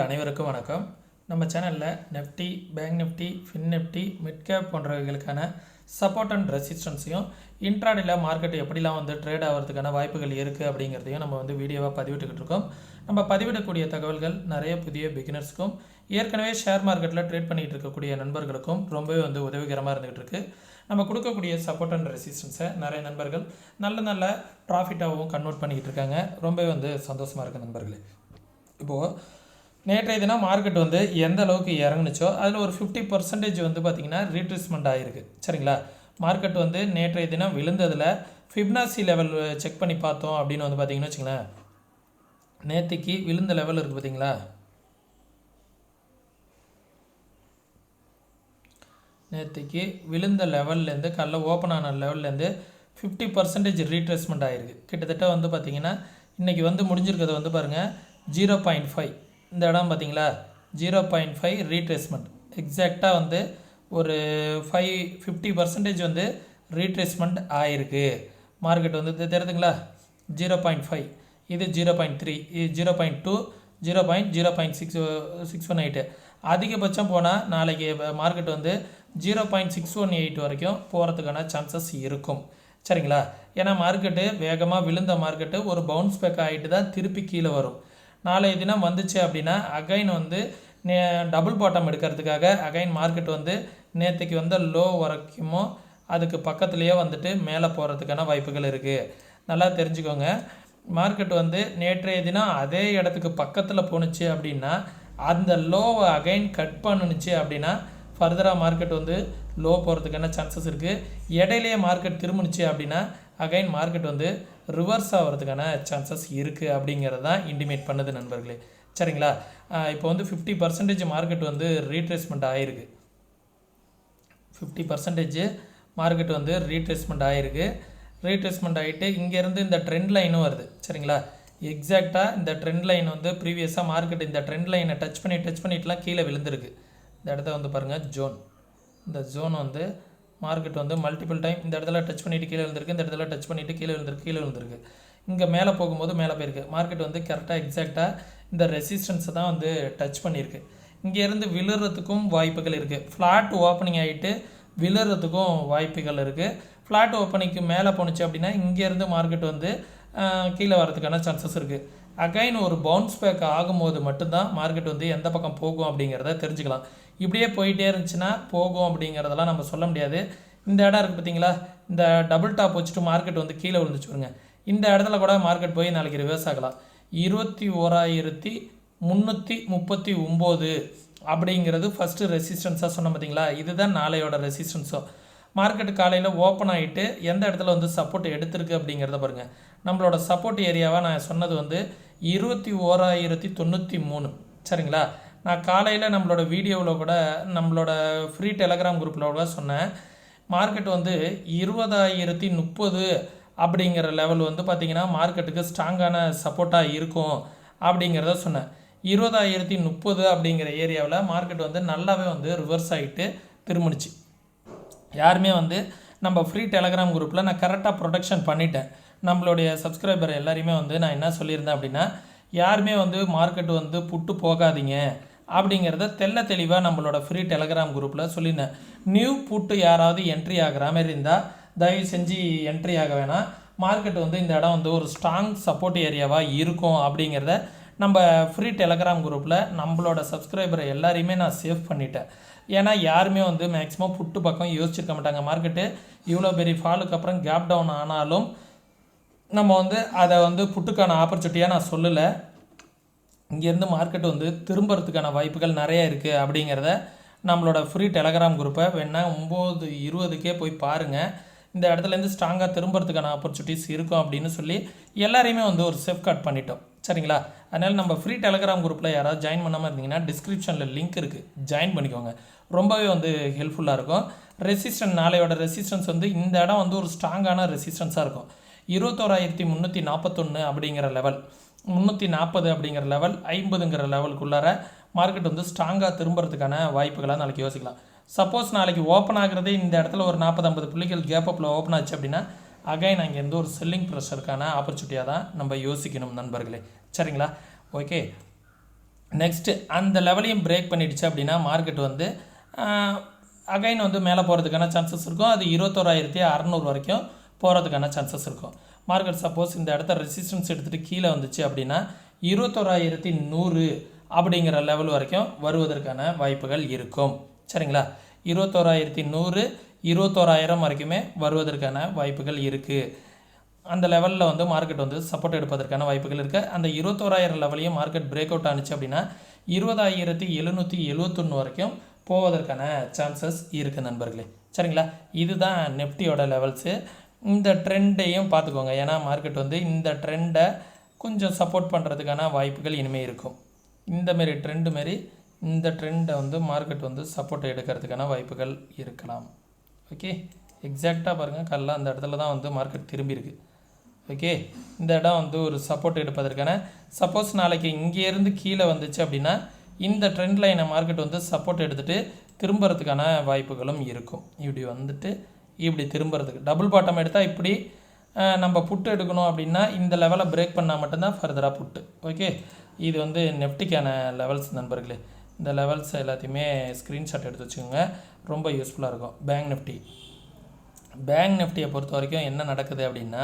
அனைவருக்கும் வணக்கம். நம்ம சேனலில் Nifty, bank Nifty, fin Nifty, mid cap போன்றவைகளுக்கான சப்போர்ட் அண்ட் ரெசிஸ்டன்ஸையும் இன்ட்ராடேல மார்க்கெட் எப்படிலாம் ட்ரேட் ஆகிறதுக்கான வாய்ப்புகள் இருக்குது அப்படிங்கிறதையும் நம்ம வீடியோவாக பதிவிட்டுக்கிட்டு இருக்கோம். நம்ம பதிவிடக்கூடிய தகவல்கள் நிறைய புதிய பிகினர்ஸ்க்கும் ஏற்கனவே ஷேர் மார்க்கெட்டில் ட்ரேட் பண்ணிகிட்டு இருக்கக்கூடிய நண்பர்களுக்கும் ரொம்பவே உதவிகரமாக இருந்துகிட்டு இருக்குது. நம்ம கொடுக்கக்கூடிய சப்போர்ட் அண்ட் ரெசிஸ்டன்ஸை நிறைய நண்பர்கள் நல்ல ப்ராஃபிட்டாகவும் கன்வெர்ட் பண்ணிக்கிட்டு இருக்காங்க. ரொம்பவே சந்தோஷமாக இருக்குது நண்பர்களே. இப்போது நேற்றைய தினம் மார்க்கெட் எந்த அளவுக்கு இறங்குனுச்சோ அதில் ஒரு 50% பார்த்திங்கன்னா ரீட்ரேஸ்மெண்ட் ஆகிருக்கு. சரிங்களா? மார்க்கெட் நேற்றைய தினம் விழுந்ததில் ஃபிப்னாசி லெவல் செக் பண்ணி பார்த்தோம் அப்படின்னு பார்த்திங்கன்னு வச்சுங்களேன். நேற்றுக்கு விழுந்த லெவல் இருக்குது பார்த்திங்களா? நேற்றுக்கு விழுந்த லெவல்லேருந்து காலைல ஓப்பன் ஆன லெவல்லேருந்து 50% ரீட்ரேஸ்மெண்ட் ஆகிருக்கு. கிட்டத்தட்ட பார்த்திங்கன்னா இன்றைக்கி முடிஞ்சிருக்கிறது பாருங்கள் 0.5. இந்த இடம் பார்த்திங்களா 0.5 ரீட்ரேஸ்மெண்ட். எக்ஸாக்டாக ஒரு 50% ரீட்ரேஸ்மெண்ட் ஆகிருக்கு. மார்க்கெட் தெரியுதுங்களா? 0.5, இது 0.3, இது 0.2, 0.618. அதிகபட்சம் போனால் நாளைக்கு மார்க்கெட் 0.618 வரைக்கும் போகிறதுக்கான சான்சஸ் இருக்கும். சரிங்களா? ஏன்னா மார்க்கெட்டு வேகமாக விழுந்த மார்க்கெட்டு ஒரு பவுன்ஸ் பேக் ஆகிட்டு தான் திருப்பி கீழே வரும். நாளைய தினம் வந்துச்சு அப்படின்னா அகைன் டபுள் பாட்டம் எடுக்கிறதுக்காக அகைன் மார்க்கெட் நேற்றுக்கு லோ வரைக்குமோ அதுக்கு பக்கத்துலேயே மேலே போகிறதுக்கான வாய்ப்புகள் இருக்குது. நல்லா தெரிஞ்சுக்கோங்க. மார்க்கெட் நேற்றைய தினம் அதே இடத்துக்கு பக்கத்தில் போணுச்சு அப்படின்னா அந்த லோவை அகைன் கட் பண்ணுச்சு அப்படின்னா ஃபர்தராக மார்க்கெட் லோ போகிறதுக்கான சான்சஸ் இருக்குது. இடையிலேயே மார்க்கெட் திரும்பினுச்சு அப்படின்னா அகைன் மார்க்கெட் ரிவர்ஸ் ஆகிறதுக்கான சான்சஸ் இருக்குது அப்படிங்கிறது தான் இன்டிமேட் பண்ணுது நண்பர்களே. சரிங்களா? இப்போ 50% மார்க்கெட் ரீட்ரேஸ்மெண்ட் ஆகிருக்கு. 50% மார்க்கெட் ரீட்ரேஸ்மெண்ட் ஆகிருக்கு. ரீட்ரேஸ்மெண்ட் ஆகிட்டு இங்கேருந்து இந்த ட்ரெண்ட் லைனும் வருது. சரிங்களா? எக்ஸாக்டாக இந்த ட்ரெண்ட் லைன் ப்ரீவியஸாக மார்க்கெட் இந்த ட்ரெண்ட் லைனை டச் பண்ணிட்டுலாம் கீழே விழுந்திருக்கு. இந்த இடத்த பாருங்கள் ஜோன். இந்த ஜோன் மார்க்கெட் மல்டிபிள் டைம் இந்த இடத்துல டச் பண்ணிவிட்டு கீழே விழுந்திருக்கு, இந்த இடத்துல டச் பண்ணிவிட்டு கீழே விழுந்திருக்கு. இங்கே மேலே போகும்போது மேலே போயிருக்கு. மார்க்கெட் கரெக்டாக எக்ஸாக்டாக இந்த ரெசிஸ்டன்ஸை தான் டச் பண்ணியிருக்கு. இங்கேருந்து விழுறதுக்கும் வாய்ப்புகள் இருக்குது. ஃப்ளாட் ஓப்பனிங் ஆகிட்டு விழுறதுக்கும் வாய்ப்புகள் இருக்குது. ஃப்ளாட் ஓப்பனிங்க்கு மேலே போணுச்சு அப்படின்னா இங்கேருந்து மார்க்கெட் கீழே வரதுக்கான சான்சஸ் இருக்குது. அகைன் ஒரு பவுன்ஸ் பேக் ஆகும்போது மட்டும்தான் மார்க்கெட் எந்த பக்கம் போகும் அப்படிங்கிறத தெரிஞ்சுக்கலாம். இப்படியே போயிட்டே இருந்துச்சுன்னா போகும் அப்படிங்கிறதெல்லாம் நம்ம சொல்ல முடியாது. இந்த இடம் இருக்குது பார்த்தீங்களா? இந்த டபுள் டாப் வச்சுட்டு மார்க்கெட் கீழே விழுந்துச்சு பாருங்க. இந்த இடத்துல கூட மார்க்கெட் போய் நாளைக்கு ரிவர்ஸ் ஆகலாம். 21,339 அப்படிங்கிறது ஃபஸ்ட்டு ரெசிஸ்டன்ஸாக சொன்ன பார்த்தீங்களா? இதுதான் நாளையோட ரெசிஸ்டன்ஸோ. மார்க்கெட் காலையில் ஓப்பன் ஆகிட்டு எந்த இடத்துல சப்போர்ட் எடுத்திருக்கு அப்படிங்கிறத பாருங்கள். நம்மளோட சப்போர்ட் ஏரியாவாக நான் சொன்னது 21,093. சரிங்களா? நான் காலையில் நம்மளோட வீடியோவில் கூட நம்மளோட ஃப்ரீ டெலகிராம் குரூப்பில் கூட சொன்னேன். மார்க்கெட் 20,030 அப்படிங்கிற லெவல் பார்த்திங்கன்னா மார்க்கெட்டுக்கு ஸ்ட்ராங்கான சப்போர்ட்டாக இருக்கும் அப்படிங்கிறத சொன்னேன். 20,030 அப்படிங்கிற ஏரியாவில் மார்க்கெட் நல்லாவே ரிவர்ஸ் ஆகிட்டு திரும்பிடுச்சு. யாருமே நம்ம ஃப்ரீ டெலகிராம் குரூப்பில் நான் கரெக்டாக ப்ரொடெக்ஷன் பண்ணிட்டேன். நம்மளுடைய சப்ஸ்கிரைபர் எல்லாரையுமே நான் என்ன சொல்லியிருந்தேன் அப்படின்னா, யாருமே மார்க்கெட் புட்டு போகாதீங்க அப்படிங்கிறத தெளிவாக நம்மளோட ஃப்ரீ டெலகிராம் குரூப்பில் சொல்லியிருந்தேன். நியூ புட்டு யாராவது என்ட்ரி ஆகிற மாதிரி இருந்தால் தயவு செஞ்சு என்ட்ரி ஆக வேணாம். மார்க்கெட் இந்த இடம் ஒரு ஸ்ட்ராங் சப்போர்ட் ஏரியாவாக இருக்கும் அப்படிங்கிறத நம்ம ஃப்ரீ டெலகிராம் குரூப்பில் நம்மளோட சப்ஸ்கிரைபரை எல்லாரையுமே நான் சேவ் பண்ணிட்டேன். ஏன்னா யாருமே மேக்ஸிமம் புட்டு பக்கம் யோசிச்சிருக்க மாட்டாங்க. மார்க்கெட்டு இவ்வளோ பெரிய ஃபாலுக்கு அப்புறம் கேப் டவுன் ஆனாலும் நம்ம அதை புட்டுக்கான ஆப்பர்ச்சுனிட்டியாக நான் சொல்லலை. இங்கேருந்து மார்க்கெட் திரும்புறதுக்கான வாய்ப்புகள் நிறைய இருக்குது அப்படிங்கிறத நம்மளோட ஃப்ரீ டெலகிராம் குரூப்பை வேணால் 9:20 போய் பாருங்கள். இந்த இடத்துலேருந்து ஸ்ட்ராங்காக திரும்புறதுக்கான ஆப்பர்ச்சுனிட்டிஸ் இருக்கும் அப்படின்னு சொல்லி எல்லாரையுமே ஒரு சேஃப் கார்ட் பண்ணிட்டோம். சரிங்களா? அதனால் நம்ம ஃப்ரீ டெலகிராம் குரூப்பில் யாராவது ஜாயின் பண்ணாமல் இருந்தீங்கன்னா டிஸ்கிரிப்ஷனில் லிங்க் இருக்குது, ஜாயின் பண்ணிக்கோங்க. ரொம்பவே ஹெல்ப்ஃபுல்லாக இருக்கும். நாளையோட ரெசிஸ்டன்ஸ் இந்த இடம் ஒரு ஸ்ட்ராங்கான ரெசிஸ்டன்ஸாக இருக்கும். 21,341 அப்படிங்கிற லெவல், 340 அப்படிங்கிற லெவல், 50ங்கிற லெவலுக்குள்ளார மார்க்கெட் ஸ்ட்ராங்காக திரும்புறதுக்கான வாய்ப்புகளாக நாளைக்கு யோசிக்கலாம். சப்போஸ் நாளைக்கு ஓப்பன் ஆகிறதே இந்த இடத்துல ஒரு 40-50 புள்ளிகள் கேப் அப்பில் ஓப்பன் ஆச்சு அப்படின்னா அகைன் அங்கேருந்து ஒரு செல்லிங் ப்ரெஷருக்கான ஆப்பர்ச்சுனிட்டியாக தான் நம்ம யோசிக்கணும் நண்பர்களே. சரிங்களா? ஓகே. நெக்ஸ்ட்டு அந்த லெவலையும் பிரேக் பண்ணிடுச்சு அப்படின்னா மார்க்கெட் வந்து அகைன் வந்து மேலே போகிறதுக்கான சான்சஸ் இருக்கும். அது 21,600 வரைக்கும் போகிறதுக்கான சான்சஸ் இருக்கும். மார்க்கெட் சப்போஸ் இந்த இடத்த ரெசிஸ்டன்ஸ் எடுத்துகிட்டு கீழே வந்துச்சு அப்படின்னா 21,100 அப்படிங்கிற லெவல் வரைக்கும் வருவதற்கான வாய்ப்புகள் இருக்கும். சரிங்களா? 21,100 21,000 வரைக்குமே வருவதற்கான வாய்ப்புகள் இருக்குது. அந்த லெவலில் வந்து மார்க்கெட் வந்து சப்போர்ட் எடுப்பதற்கான வாய்ப்புகள் இருக்குது. அந்த 21,000 லெவலையும் மார்க்கெட் பிரேக் அவுட் ஆனிச்சு அப்படின்னா 20,771 வரைக்கும் போவதற்கான சான்சஸ் இருக்குது நண்பர்களே. சரிங்களா? இதுதான் நெஃப்டியோட லெவல்ஸு. இந்த ட்ரெண்டையும் பார்த்துக்கோங்க. ஏன்னா மார்க்கெட் வந்து இந்த ட்ரெண்டை கொஞ்சம் சப்போர்ட் பண்ணுறதுக்கான வாய்ப்புகள் இனிமேல் இருக்கும். இந்தமாரி ட்ரெண்டு மாரி இந்த ட்ரெண்டை வந்து மார்க்கெட் வந்து சப்போர்ட் எடுக்கிறதுக்கான வாய்ப்புகள் இருக்கலாம். ஓகே, எக்ஸாக்டாக பாருங்கள், காலைல அந்த இடத்துல தான் வந்து மார்க்கெட் திரும்பியிருக்கு. ஓகே, இந்த இடம் வந்து ஒரு சப்போர்ட் எடுப்பதற்கான, சப்போஸ் நாளைக்கு இங்கேருந்து கீழே வந்துச்சு அப்படின்னா இந்த ட்ரெண்ட் லைனை மார்க்கெட் வந்து சப்போர்ட் எடுத்துகிட்டு திரும்புறதுக்கான வாய்ப்புகளும் இருக்கும். இப்படி வந்துட்டு இப்படி திரும்புறதுக்கு டபுள் பாட்டம் எடுத்தால் இப்படி நம்ம புட்டு எடுக்கணும் அப்படின்னா இந்த லெவலை பிரேக் பண்ணால் மட்டும்தான் ஃபர்தராக புட்டு. ஓகே, இது வந்து நெஃப்டிக்கான லெவல்ஸ் நண்பர்களே. இந்த லெவல்ஸ் எல்லாத்தையுமே ஸ்க்ரீன்ஷாட் எடுத்து வச்சுக்கோங்க, ரொம்ப யூஸ்ஃபுல்லாக இருக்கும். பேங்க் நிஃப்டியை பொறுத்த வரைக்கும் என்ன நடக்குது அப்படின்னா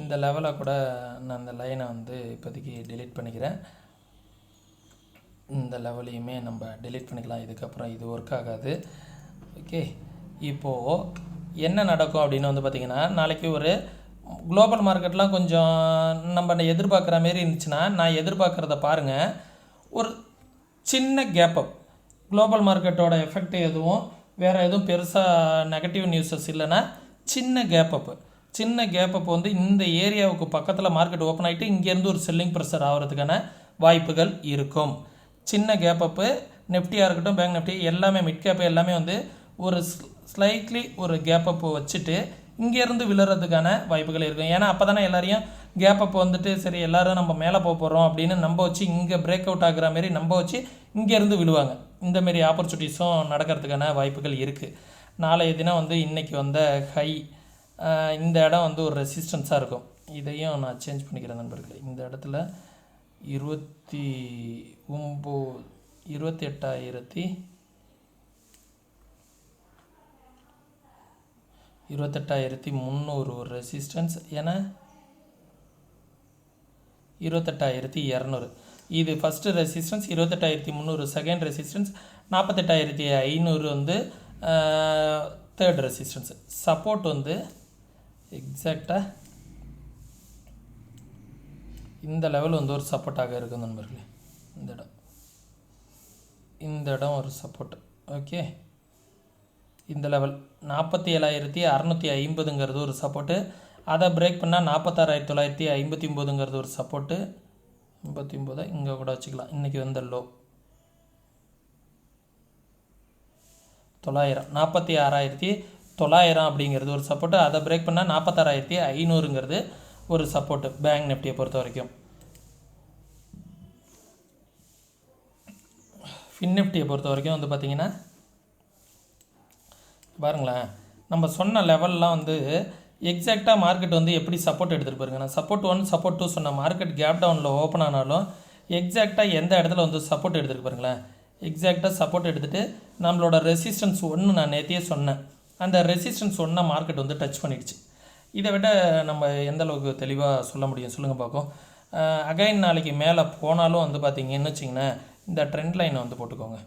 இந்த லெவலை கூட நான் இந்த லைனை வந்து இப்போதைக்கு டெலீட் பண்ணிக்கிறேன். இந்த லெவலையுமே நம்ம டெலீட் பண்ணிக்கலாம், இதுக்கப்புறம் இது ஒர்க் ஆகாது. ஓகே, இப்போது என்ன நடக்கும் அப்படின்னு வந்து பார்த்திங்கன்னா நாளைக்கு ஒரு குளோபல் மார்க்கெட்லாம் கொஞ்சம் நம்ம எதிர்பார்க்குற மாரி இருந்துச்சுன்னா, நான் எதிர்பார்க்குறத பாருங்கள், ஒரு சின்ன கேப்பப், குளோபல் மார்க்கெட்டோட எஃபெக்ட் எதுவும் வேறு எதுவும் பெருசாக நெகட்டிவ் நியூஸஸ் இல்லைன்னா சின்ன கேப்பப் வந்து இந்த ஏரியாவுக்கு பக்கத்தில் மார்க்கெட் ஓப்பன் ஆகிட்டு இங்கேருந்து ஒரு செல்லிங் ப்ரெஷர் ஆகிறதுக்கான வாய்ப்புகள் இருக்கும். சின்ன கேப்பப்பு நெஃப்டியாக இருக்கட்டும், பேங்க் நிஃப்டி எல்லாமே, மிட் கேப்பு எல்லாமே வந்து ஒரு ஸ்லைட்லி ஒரு கேப்பப்பு வச்சுட்டு இங்கேருந்து விழுறதுக்கான வாய்ப்புகள் இருக்கும். ஏன்னா அப்போ தானே எல்லாரையும் கேப்பப் வந்துட்டு சரி எல்லோரும் நம்ம மேலே போக போகிறோம் அப்படின்னு நம்ப வச்சு இங்கே பிரேக் அவுட் ஆகிற மாரி நம்ப வச்சு இங்கேருந்து விழுவாங்க. இந்தமாரி ஆப்பர்ச்சுனிட்டிஸும் நடக்கிறதுக்கான வாய்ப்புகள் இருக்குது. நாளைய தினம் வந்து இன்றைக்கி வந்த ஹை இந்த இடம் வந்து ஒரு ரெசிஸ்டன்ஸாக இருக்கும். இதையும் நான் சேஞ்ச் பண்ணிக்கிறேன் நண்பர்களே. இந்த இடத்துல 28,300 ஒரு ரெசிஸ்டன்ஸ், ஏன்னா 28,200 இது ஃபஸ்ட்டு ரெசிஸ்டன்ஸ், 28,300 செகண்ட் ரெசிஸ்டன்ஸ், 48,500 வந்து தேர்ட் ரெசிஸ்டன்ஸ். சப்போர்ட் வந்து எக்ஸாக்டாக இந்த லெவல் வந்து ஒரு சப்போர்ட்டாக இருக்கும் நண்பர்களே. இந்த இடம் ஒரு சப்போர்ட். ஓகே, இந்த லெவல் 47,650ங்கிறது ஒரு சப்போர்ட்டு. அதை பிரேக் பண்ணால் 46,959ங்கிறது ஒரு சப்போர்ட்டு. 59 இங்கே கூட வச்சுக்கலாம். இன்றைக்கி வந்து லோ 900, 46,900 அப்படிங்கிறது ஒரு சப்போர்ட்டு. அதை பிரேக் பண்ணால் 46,500ங்கிறது ஒரு சப்போர்ட்டு பேங்க் நிஃப்டியை பொறுத்த வரைக்கும். ஃபின் நிஃப்டியை பொறுத்த வரைக்கும் வந்து பார்த்திங்கன்னா பாருங்களேன், நம்ம சொன்ன லெவல்லாம் வந்து எக்ஸாக்டாக மார்க்கெட் வந்து எப்படி சப்போர்ட் எடுத்துகிட்டு பாருங்க. நான் சப்போர்ட் 1 சப்போர்ட் 2 சொன்ன மார்க்கெட் கேப் டவுனில் ஓப்பன் ஆனாலும் எக்ஸாக்டாக எந்த இடத்துல வந்து சப்போர்ட் எடுத்துகிட்டு பாருங்களேன். எக்ஸாக்டாக சப்போர்ட் எடுத்துகிட்டு நம்மளோட ரெசிஸ்டன்ஸ் 1 நான் நேற்றையே சொன்னேன், அந்த ரெசிஸ்டன்ஸ் 1 மார்க்கெட் வந்து டச் பண்ணிடுச்சு. இதை விட நம்ம எந்த அளவுக்கு தெளிவாக சொல்ல முடியும் சொல்லுங்கள் பார்ப்போம். அகைன் நாளைக்கு மேலே போனாலும் வந்து பார்த்திங்கன்னு வச்சிங்கன்னா இந்த ட்ரெண்ட் லைனை வந்து போட்டுக்கோங்க.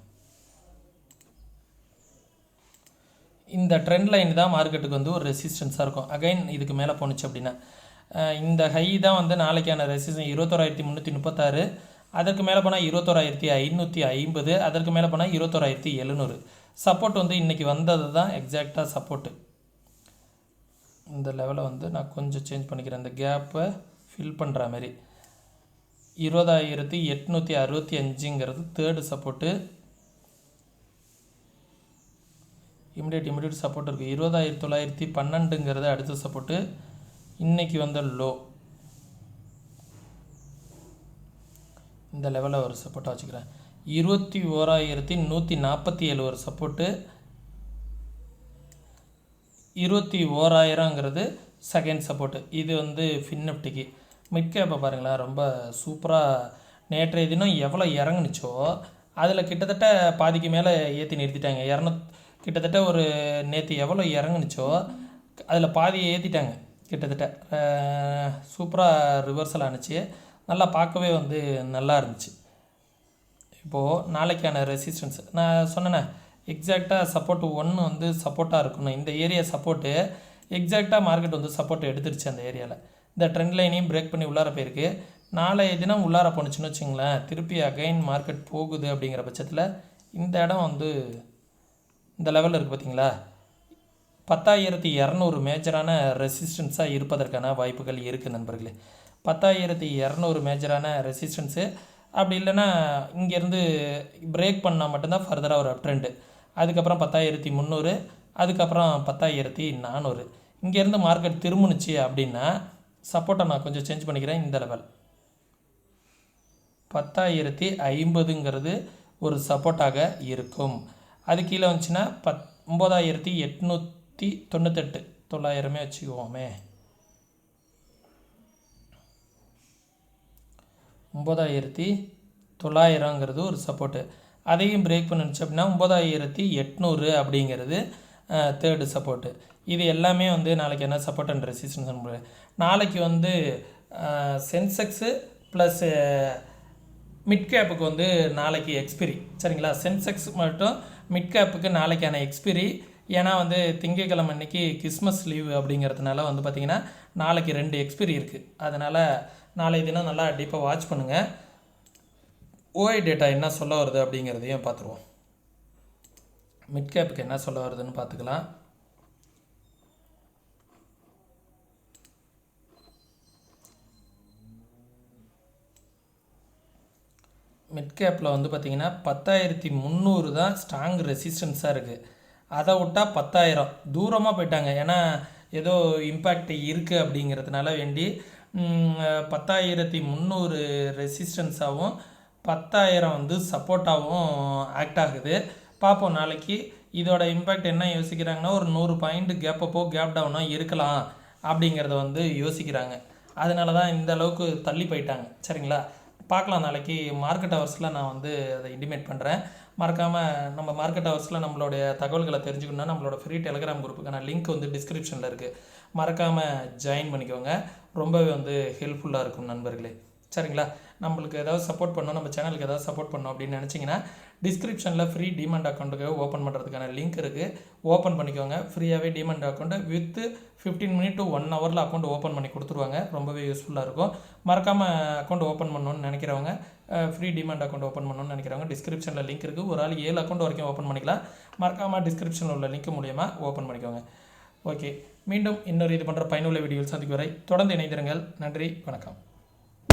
இந்த ட்ரெண்ட் லைன் தான் மார்க்கெட்டுக்கு வந்து ஒரு ரெசிஸ்டன்ஸாக இருக்கும். அகைன் இதுக்கு மேலே போணுச்சு அப்படின்னா இந்த ஹை தான் வந்து நாளைக்கான ரெசிஸ்டன்ஸ் 21,336. அதற்கு மேலே போனால் 21,550. அதற்கு மேலே போனால் 21,700. சப்போர்ட் வந்து இன்றைக்கி வந்தது தான் எக்ஸாக்டாக சப்போர்ட்டு. இந்த லெவலை வந்து நான் கொஞ்சம் சேஞ்ச் பண்ணிக்கிறேன், இந்த கேப்பை ஃபில் பண்ணுற மாதிரி. 20,865ங்கிறது தேர்டு சப்போர்ட்டு. இமிடியேட் சப்போர்ட் இருக்குது. 20,912ங்கிறது அடுத்த சப்போர்ட்டு. இன்றைக்கி வந்த லோ இந்த லெவலில் ஒரு சப்போர்ட்டாக வச்சுக்கிறேன். 21,147 ஒரு சப்போர்ட்டு. 21,000ங்கிறது second support. இது வந்து ஃபின் நிஃப்டிக்கு. மிட் கேப்பை பாருங்களேன், ரொம்ப சூப்பராக நேற்றைய தினம் எவ்வளோ இறங்குனுச்சோ அதில் கிட்டத்தட்ட பாதிக்கு மேலே ஏற்றி நிறுத்திட்டாங்க. கிட்டத்தட்ட ஒரு நேற்று எவ்வளோ இறங்குனுச்சோ அதில் பாதியை ஏற்றிட்டாங்க. கிட்டத்தட்ட சூப்பராக ரிவர்சல் ஆணுச்சு. நல்லா பார்க்கவே வந்து நல்லா இருந்துச்சு. இப்போது நாளைக்கான ரெசிஸ்டன்ஸ் நான் சொன்னேன்னே, எக்ஸாக்டாக சப்போர்ட் 1 வந்து சப்போர்ட்டாக இருக்கணும். இந்த ஏரியா சப்போர்ட்டு எக்ஸாக்டாக மார்க்கெட் வந்து சப்போர்ட் எடுத்துருச்சு. அந்த ஏரியாவில் இந்த ட்ரெண்ட் லைனையும் பிரேக் பண்ணி உள்ளார போயிருக்கு. நாளைய தினம் உள்ளார போணுச்சுன்னு வச்சுங்களேன், திருப்பி அகைன் மார்க்கெட் போகுது அப்படிங்கிற பட்சத்தில் இந்த இடம் வந்து இந்த லெவலில் இருக்குது பார்த்தீங்களா, 10,200 மேஜரான ரெசிஸ்டன்ஸாக இருப்பதற்கான வாய்ப்புகள் இருக்குது நண்பர்களே. 10,200 மேஜரான ரெசிஸ்டன்ஸு. அப்படி இல்லைன்னா இங்கேருந்து பிரேக் பண்ணால் மட்டும்தான் ஃபர்தராக ஒரு அப் ட்ரெண்டு. அதுக்கப்புறம் 10,300, அதுக்கப்புறம் 10,400. இங்கேருந்து மார்க்கெட் திரும்பினுச்சு அப்படின்னா சப்போர்ட்டை நான் கொஞ்சம் சேஞ்ச் பண்ணிக்கிறேன். இந்த லெவல் 10,050ங்கிறது ஒரு சப்போர்ட்டாக இருக்கும். அது கீழே வந்துச்சுன்னா 9,898, 900 வச்சுக்குவோமே. 9,900ங்கிறது ஒரு சப்போர்ட்டு. அதையும் பிரேக் பண்ணிச்சு அப்படின்னா 9,800 அப்படிங்கிறது தேர்டு சப்போர்ட்டு. இது எல்லாமே வந்து நாளைக்கு என்ன சப்போர்ட் அண்ட் ரெசிஸ்டன்ஸ். நாளைக்கு வந்து சென்செக்ஸு ப்ளஸ் மிட் கேப்புக்கு வந்து நாளைக்கு எக்ஸ்பிரி. சரிங்களா, சென்செக்ஸ் மட்டும் மிட் கேப்புக்கு நாளைக்கான எக்ஸ்பிரி. ஏன்னா வந்து திங்கட்கிழமை அன்றைக்கி கிறிஸ்மஸ் லீவு அப்படிங்கிறதுனால வந்து பார்த்திங்கன்னா நாளைக்கு 2 எக்ஸ்பிரி இருக்குது. அதனால் நாளைய தினம் நல்லா டீப்பாக வாட்ச் பண்ணுங்கள். ஓஐ டேட்டா என்ன சொல்ல வருது அப்படிங்கிறதையும் பார்த்துருவோம். மிட் கேப்புக்கு என்ன சொல்ல வருதுன்னு பார்த்துக்கலாம். மிட் கேப்பில் வந்து பார்த்திங்கன்னா 10,300 தான் ஸ்ட்ராங் ரெசிஸ்டன்ஸாக இருக்குது. அதை விட்டால் 10,000 தூரமாக போயிட்டாங்க. ஏன்னா ஏதோ இம்பேக்ட் இருக்குது அப்படிங்கிறதுனால வேண்டி 10,300 ரெசிஸ்டன்ஸாகவும் 10,000 வந்து சப்போர்ட்டாகவும் ஆக்ட் ஆகுது. பார்ப்போம் நாளைக்கு இதோட இம்பேக்ட் என்ன யோசிக்கிறாங்கன்னா, ஒரு 100 பாயிண்ட் கேப்பப்போ கேப் டவுனாக இருக்கலாம் அப்படிங்கிறத வந்து யோசிக்கிறாங்க. அதனால தான் இந்த அளவுக்கு தள்ளி போயிட்டாங்க. சரிங்களா, பார்க்கலாம். நாளைக்கு மார்க்கெட் ஹவர்ஸில் நான் வந்து அதை இன்டிமேட் பண்ணுறேன். மறக்காமல் நம்ம மார்க்கெட் ஹவர்ஸில் நம்மளுடைய தகவல்களை தெரிஞ்சுக்கணுன்னா நம்மளோட ஃப்ரீ டெலிகிராம் குரூப்புக்கான லிங்க் வந்து டிஸ்கிரிப்ஷனில் இருக்குது. மறக்காமல் ஜாயின் பண்ணிக்கோங்க. ரொம்பவே வந்து ஹெல்ப்ஃபுல்லாக இருக்கும் நண்பர்களே. சரிங்களா, நம்மளுக்கு ஏதாவது சப்போர்ட் பண்ணணும், நம்ம சேனலுக்கு ஏதாவது சப்போர்ட் பண்ணணும் அப்படின்னு நினச்சிங்கன்னா டிஸ்கிரிப்ஷனில் ஃப்ரீ டிமெண்ட் அக்கௌண்ட்டுக்கு ஓப்பன் பண்ணுறதுக்கான லிங்க் இருக்குது. ஓப்பன் பண்ணிக்கோங்க. ஃப்ரீயாகவே டிமெண்ட் அக்கௌண்ட்டு வித் 15 மினிட் to 1 ஹவரில் அக்கௌண்ட் ஓப்பன் பண்ணி கொடுத்துருவாங்க. ரொம்பவே யூஸ்ஃபுல்லாக இருக்கும். மறக்காமல் அக்கௌண்ட் ஓப்பன் பண்ணணும்னு நினைக்கிறவங்க, ஃப்ரீ டிமெண்ட் அக்கௌண்ட் ஓப்பன் பண்ணணும்னு நினைக்கிறவங்க டிஸ்கிரிப்ஷனில் லிங்க் இருக்குது. ஒரு ஆள் 7 அக்கௌண்ட் வரைக்கும் ஓப்பன் பண்ணிக்கலாம். மறக்காமல் டிஸ்கிரிப்ஷனில் உள்ள லிங்க் மூலியமாக ஓப்பன் பண்ணிக்கோங்க. ஓகே, மீண்டும் இன்னொரு இது பண்ணுற பயனுள்ள வீடியோவில் சந்திக்கும் வரை தொடர்ந்து இணைந்திருங்கள். நன்றி, வணக்கம்.